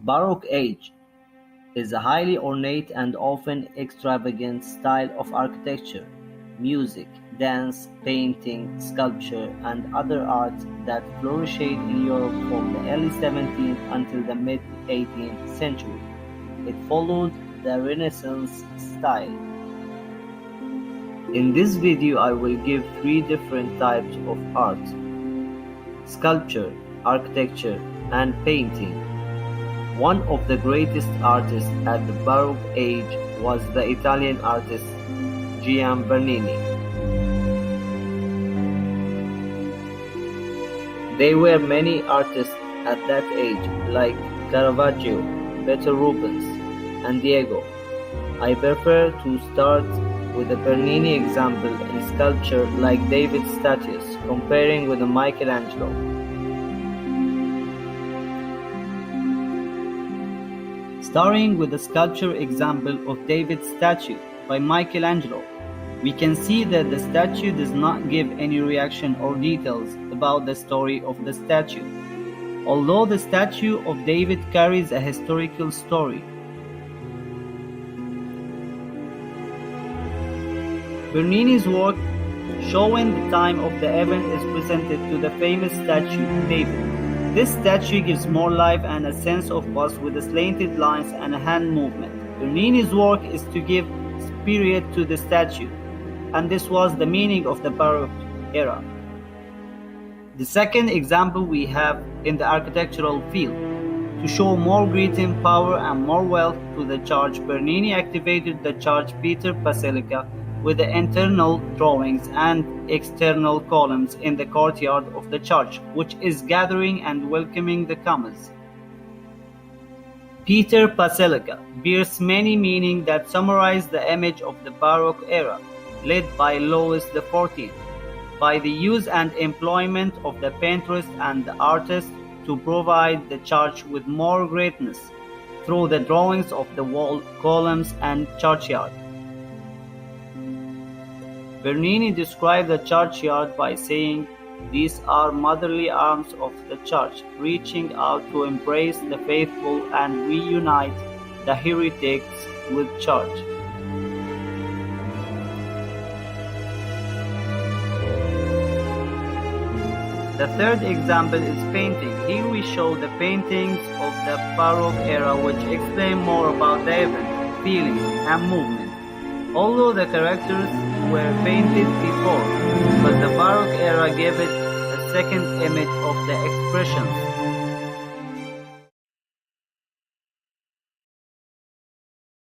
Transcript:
Baroque age is a highly ornate and often extravagant style of architecture, music, dance, painting, sculpture, and other arts that flourished in Europe from the early 17th until the mid-18th century. It followed the Renaissance style. In this video I will give three different types of art: sculpture, architecture, and painting. One of the greatest artists at the Baroque age was the Italian artist Bernini. There were many artists at that age like Caravaggio, Peter Rubens, and Diego. I prefer to start with the Bernini example in sculpture like David's statues, comparing with the Michelangelo. Starting with the sculpture example of David's statue by Michelangelo, we can see that the statue does not give any reaction or details about the story of the statue, although the statue of David carries a historical story. Bernini's work showing the time of the event is presented to the famous statue David. This statue gives more life and a sense of buzz with the slanted lines and a hand movement. Bernini's work is to give spirit to the statue, and this was the meaning of the Baroque era. The second example we have in the architectural field. To show more greeting power and more wealth to the church, Bernini activated the Church Peter Basilica with the internal drawings and external columns in the courtyard of the church, which is gathering and welcoming the comers. Peter Basilica bears many meanings that summarize the image of the Baroque era, led by Louis XIV, by the use and employment of the painters and the artists to provide the church with more greatness through the drawings of the wall, columns, and churchyard. Bernini described the churchyard by saying, "These are motherly arms of the church, reaching out to embrace the faithful and reunite the heretics with church." The third example is painting. Here we show the paintings of the Baroque era, which explain more about the event, feelings, and movement. Although the characters were painted before, but the Baroque era gave it a second image of the expressions.